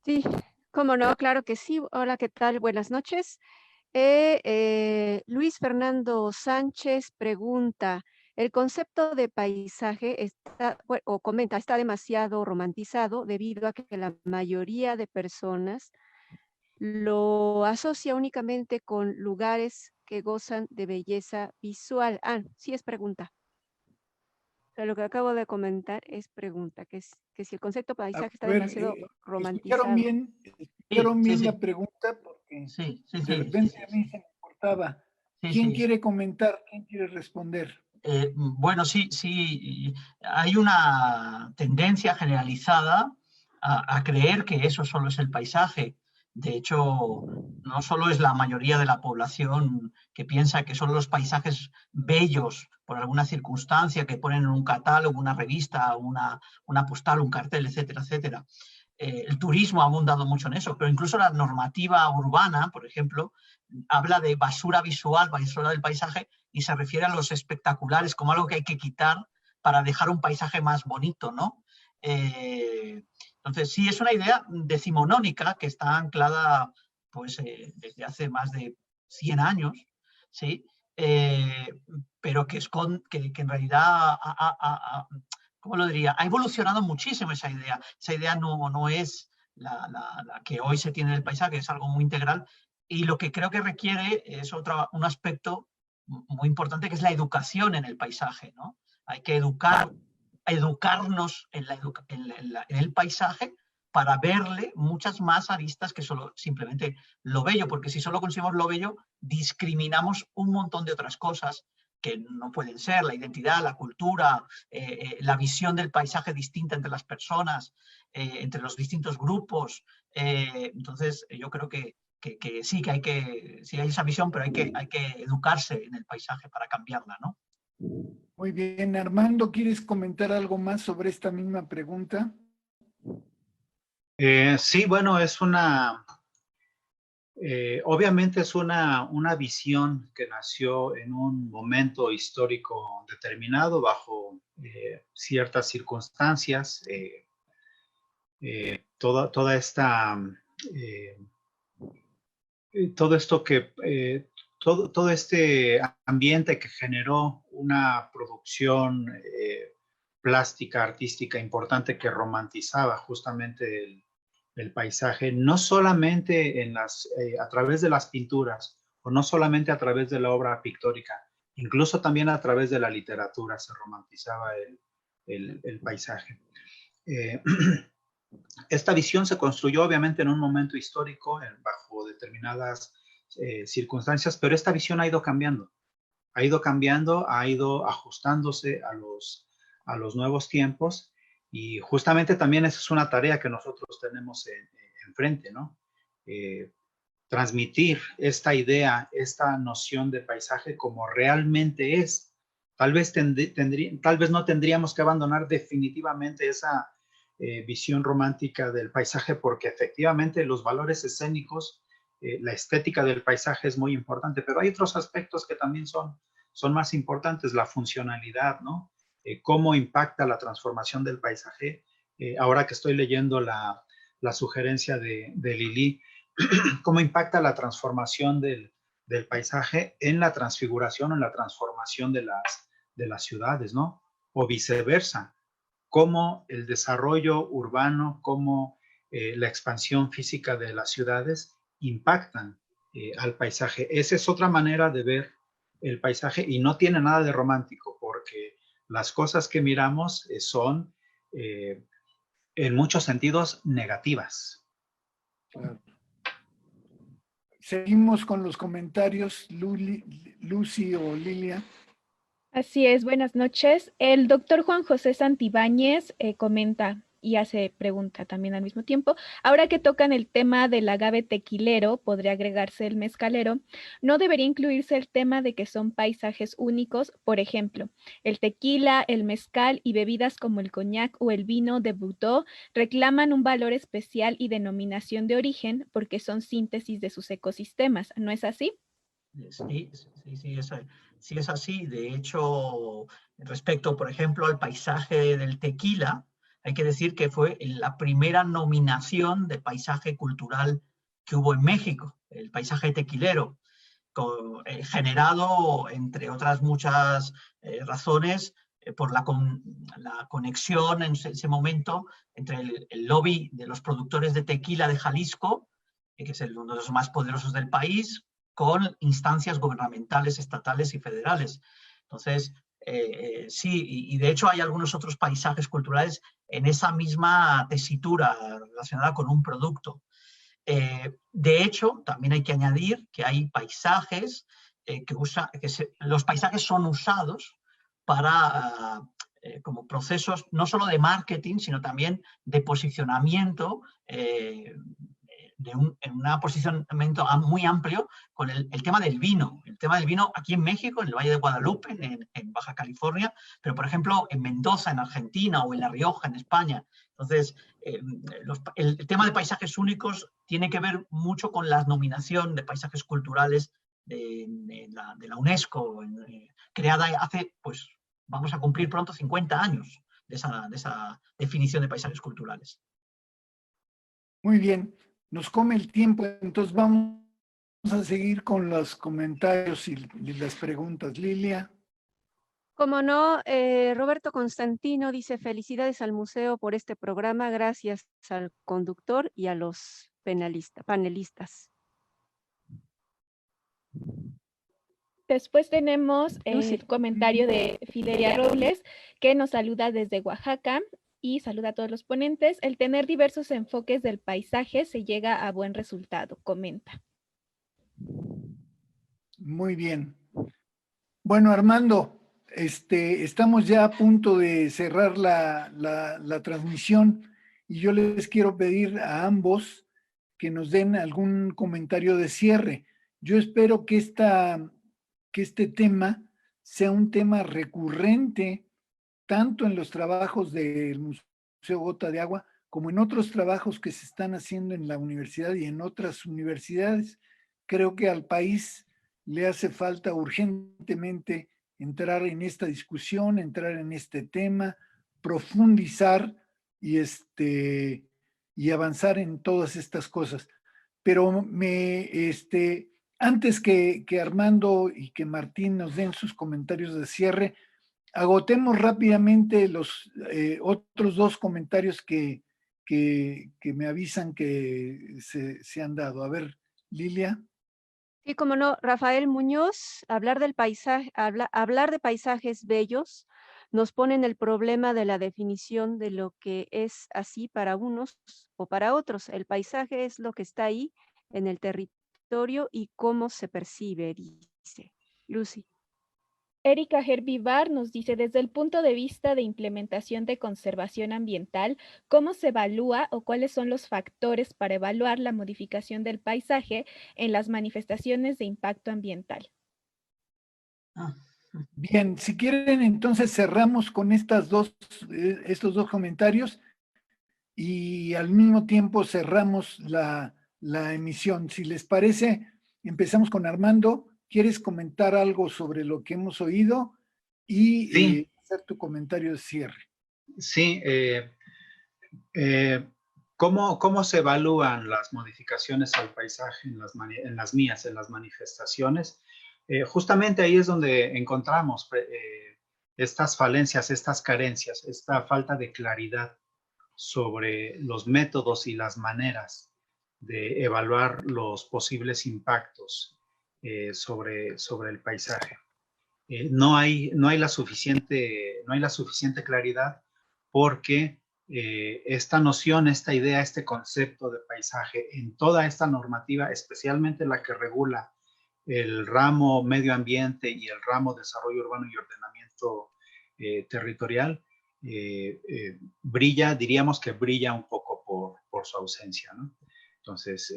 Sí, cómo no, claro que sí. Hola, ¿qué tal? Buenas noches. Luis Fernando Sánchez pregunta, ¿el concepto de paisaje está demasiado romantizado debido a que la mayoría de personas lo asocia únicamente con lugares que gozan de belleza visual? Ah, sí es pregunta. O sea, lo que acabo de comentar es pregunta, que si el concepto de paisaje está demasiado romantizado. ¿Escucharon bien la pregunta? Porque de repente a mí se me cortaba. ¿Quién quiere comentar? ¿Quién quiere responder? Bueno, sí, hay una tendencia generalizada a creer que eso solo es el paisaje. De hecho, no solo es la mayoría de la población que piensa que son los paisajes bellos por alguna circunstancia que ponen en un catálogo, una revista, una postal, un cartel, etcétera, etcétera. El turismo ha abundado mucho en eso, pero incluso la normativa urbana, por ejemplo, habla de basura visual, basura del paisaje, y se refiere a los espectaculares como algo que hay que quitar para dejar un paisaje más bonito, ¿no? Entonces, sí, es una idea decimonónica que está anclada pues, desde hace más de 100 años, ¿sí? Pero que en realidad, ¿cómo lo diría? Ha evolucionado muchísimo esa idea. Esa idea no es la que hoy se tiene del paisaje, es algo muy integral. Y lo que creo que requiere es un aspecto muy importante, que es la educación en el paisaje, ¿no? Hay que educar educarnos en el paisaje para verle muchas más aristas que solo simplemente lo bello, porque si solo conseguimos lo bello, discriminamos un montón de otras cosas que no pueden ser: la identidad, la cultura, la visión del paisaje distinta entre las personas, entre los distintos grupos. Entonces, yo creo que sí, sí hay esa visión, pero hay que educarse en el paisaje para cambiarla, ¿no? Muy bien, Armando, ¿quieres comentar algo más sobre esta misma pregunta? Sí, bueno, obviamente es una visión que nació en un momento histórico determinado, bajo ciertas circunstancias. Toda esta, todo esto todo este ambiente que generó una producción plástica, artística importante, que romantizaba justamente el paisaje, no solamente a través de las pinturas, o no solamente a través de la obra pictórica, incluso también a través de la literatura se romantizaba el paisaje. Esta visión se construyó obviamente en un momento histórico, bajo determinadas circunstancias, pero esta visión ha ido cambiando, ha ido ajustándose a los nuevos tiempos, y justamente también esa es una tarea que nosotros tenemos enfrente, ¿no? Transmitir esta idea, esta noción de paisaje como realmente es. Tal vez no tendríamos que abandonar definitivamente esa visión romántica del paisaje, porque efectivamente los valores escénicos, la estética del paisaje es muy importante, pero hay otros aspectos que también son más importantes: la funcionalidad, ¿no? Cómo impacta la transformación del paisaje. Ahora que estoy leyendo la sugerencia de Lili, cómo impacta la transformación del paisaje en la transfiguración, en la transformación de las ciudades, ¿no? O viceversa, cómo el desarrollo urbano, cómo la expansión física de las ciudades impactan al paisaje. Esa es otra manera de ver el paisaje, y no tiene nada de romántico, porque las cosas que miramos son en muchos sentidos negativas. Claro. Seguimos con los comentarios, Lucy o Lilia. Así es, buenas noches. El doctor Juan José Santibáñez comenta y hace pregunta también al mismo tiempo. Ahora que tocan el tema del agave tequilero, podría agregarse el mezcalero, ¿no debería incluirse el tema de que son paisajes únicos? Por ejemplo, el tequila, el mezcal y bebidas como el coñac o el vino de Butó reclaman un valor especial y denominación de origen porque son síntesis de sus ecosistemas, ¿no es así? Sí, es así. De hecho, respecto, por ejemplo, al paisaje del tequila, hay que decir que fue la primera nominación de paisaje cultural que hubo en México, el paisaje tequilero, generado, entre otras muchas razones, por la conexión en ese momento entre el lobby de los productores de tequila de Jalisco, que es uno de los más poderosos del país, con instancias gubernamentales, estatales y federales. Entonces, sí, y de hecho hay algunos otros paisajes culturales en esa misma tesitura relacionada con un producto. De hecho, también hay que añadir que hay paisajes los paisajes son usados para como procesos no solo de marketing, sino también de posicionamiento, en un posicionamiento muy amplio con el tema del vino. El tema del vino aquí en México, en el Valle de Guadalupe, en Baja California, pero por ejemplo en Mendoza, en Argentina, o en La Rioja, en España. Entonces, el tema de paisajes únicos tiene que ver mucho con la nominación de paisajes culturales de la UNESCO, creada hace, pues, vamos a cumplir pronto 50 años de esa definición de paisajes culturales. Muy bien, nos come el tiempo, entonces vamos a seguir con los comentarios y las preguntas. Lilia. Como no, Roberto Constantino dice: felicidades al museo por este programa, gracias al conductor y a los panelistas. Después tenemos Lucy. el comentario de Fidelia Robles, que nos saluda desde Oaxaca y saluda a todos los ponentes. El tener diversos enfoques del paisaje se llega a buen resultado, comenta. Muy bien. Bueno, Armando, estamos ya a punto de cerrar la transmisión y yo les quiero pedir a ambos que nos den algún comentario de cierre. Yo espero que este tema sea un tema recurrente tanto en los trabajos del Museo Gota de Agua como en otros trabajos que se están haciendo en la universidad y en otras universidades. Creo que al país le hace falta urgentemente entrar en esta discusión, entrar en este tema, profundizar y avanzar en todas estas cosas. Pero antes que Armando y que Martín nos den sus comentarios de cierre, agotemos rápidamente los otros dos comentarios que me avisan que se han dado. A ver, Lilia. Sí, como no, Rafael Muñoz, hablar de paisajes bellos nos pone en el problema de la definición de lo que es así para unos o para otros. El paisaje es lo que está ahí en el territorio y cómo se percibe, dice Lucy. Erika Herbivar nos dice, desde el punto de vista de implementación de conservación ambiental, ¿cómo se evalúa o cuáles son los factores para evaluar la modificación del paisaje en las manifestaciones de impacto ambiental? Bien, si quieren, entonces cerramos con estos dos comentarios y al mismo tiempo cerramos la emisión. Si les parece, empezamos con Armando. ¿Quieres comentar algo sobre lo que hemos oído? Y Sí. Hacer tu comentario de cierre. Sí. ¿Cómo se evalúan las modificaciones al paisaje en las manifestaciones? Justamente ahí es donde encontramos estas falencias, estas carencias, esta falta de claridad sobre los métodos y las maneras de evaluar los posibles impactos sobre el paisaje. No hay la suficiente claridad porque esta noción, esta idea, este concepto de paisaje en toda esta normativa, especialmente la que regula el ramo medio ambiente y el ramo desarrollo urbano y ordenamiento territorial, diríamos que brilla un poco por su ausencia, ¿no? Entonces,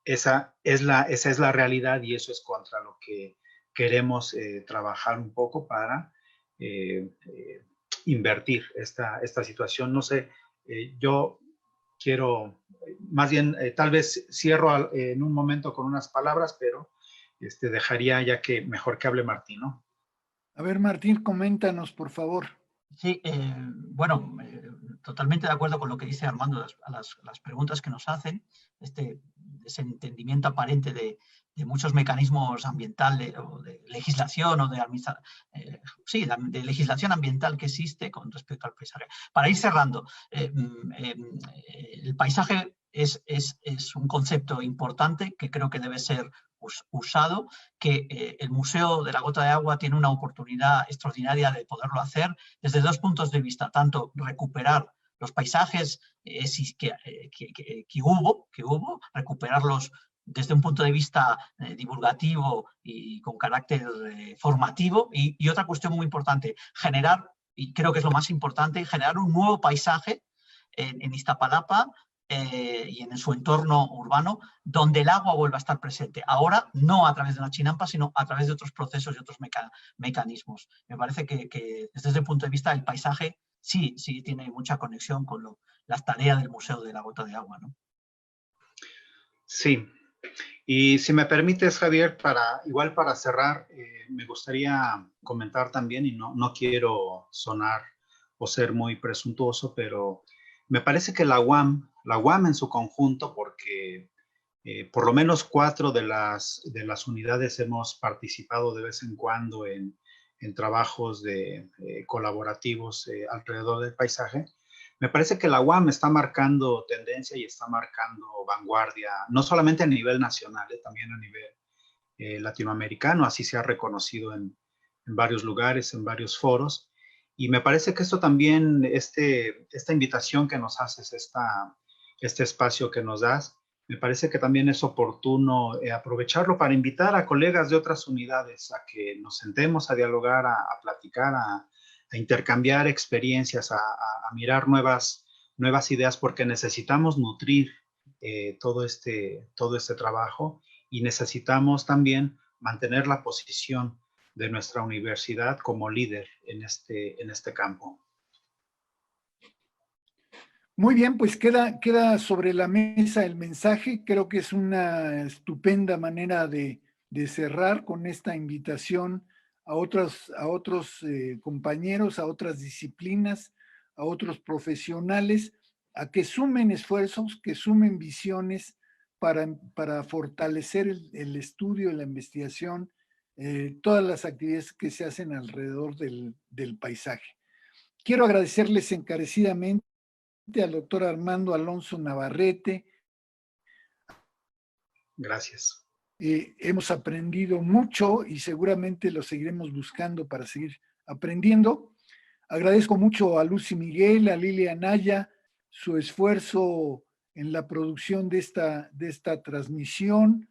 esa es la realidad y eso es contra lo que queremos trabajar un poco para invertir esta situación. No sé, yo quiero, más bien, tal vez cierro en un momento con unas palabras, pero dejaría ya que mejor que hable Martín, ¿no? A ver, Martín, coméntanos, por favor. Sí, bueno, totalmente de acuerdo con lo que dice Armando, las preguntas que nos hacen, ese entendimiento aparente de muchos mecanismos ambientales o de legislación o de legislación ambiental que existe con respecto al paisaje. Para ir cerrando, el paisaje es un concepto importante que creo que debe ser usado, que el Museo de la Gota de Agua tiene una oportunidad extraordinaria de poderlo hacer desde dos puntos de vista, tanto recuperar los paisajes que hubo, recuperarlos desde un punto de vista divulgativo y con carácter formativo, y otra cuestión muy importante, generar, y creo que es lo más importante, generar un nuevo paisaje en Iztapalapa y en su entorno urbano, donde el agua vuelva a estar presente. Ahora, no a través de una chinampa, sino a través de otros procesos y otros mecanismos. Me parece que desde ese punto de vista el paisaje sí tiene mucha conexión con las tareas del Museo de la Gota de Agua, ¿no? Sí. Y si me permites, Javier, igual para cerrar, me gustaría comentar también, y no quiero sonar o ser muy presuntuoso, pero me parece que la UAM en su conjunto, porque por lo menos 4 de las unidades hemos participado de vez en cuando en trabajos colaborativos alrededor del paisaje. Me parece que la UAM está marcando tendencia y está marcando vanguardia, no solamente a nivel nacional, también a nivel latinoamericano, así se ha reconocido en varios lugares, en varios foros. Y me parece que esto también, esta invitación que nos haces, este espacio que nos das, me parece que también es oportuno aprovecharlo para invitar a colegas de otras unidades a que nos sentemos a dialogar, a platicar, a intercambiar experiencias, a mirar nuevas ideas, porque necesitamos nutrir todo este trabajo y necesitamos también mantener la posición de nuestra universidad como líder en este campo. Muy bien, pues queda sobre la mesa el mensaje. Creo que es una estupenda manera de cerrar con esta invitación a otros compañeros, a otras disciplinas, a otros profesionales, a que sumen esfuerzos, que sumen visiones para fortalecer el estudio, la investigación, todas las actividades que se hacen alrededor del paisaje. Quiero agradecerles encarecidamente al doctor Armando Alonso Navarrete. Gracias. Hemos aprendido mucho y seguramente lo seguiremos buscando para seguir aprendiendo. Agradezco mucho a Lucy Miguel, a Lilia Anaya, su esfuerzo en la producción de esta transmisión.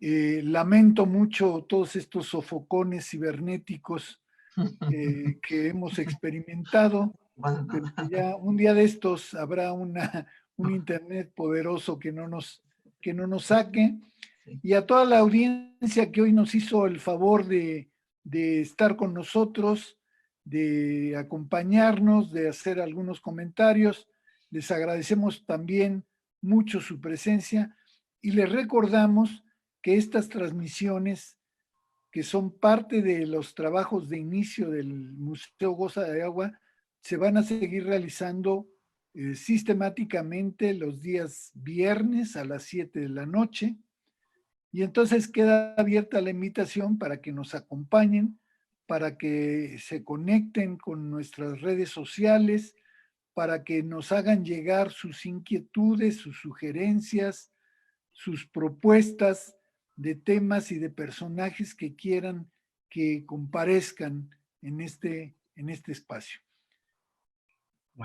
Lamento mucho todos estos sofocones cibernéticos que hemos experimentado. Bueno, Pero ya un día de estos habrá un internet poderoso que no nos saque. sí. Y a toda la audiencia que hoy nos hizo el favor de estar con nosotros, de acompañarnos, de hacer algunos comentarios, les agradecemos también mucho su presencia y les recordamos que estas transmisiones, que son parte de los trabajos de inicio del Museo Goza de Agua, se van a seguir realizando sistemáticamente los días viernes a las 7 de la noche. Y entonces queda abierta la invitación para que nos acompañen, para que se conecten con nuestras redes sociales, para que nos hagan llegar sus inquietudes, sus sugerencias, sus propuestas de temas y de personajes que quieran que comparezcan en este espacio.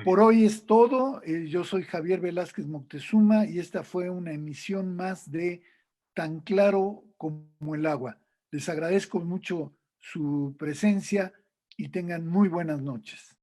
Por hoy es todo. Yo soy Javier Velázquez Moctezuma y esta fue una emisión más de Tan Claro como el Agua. Les agradezco mucho su presencia y tengan muy buenas noches.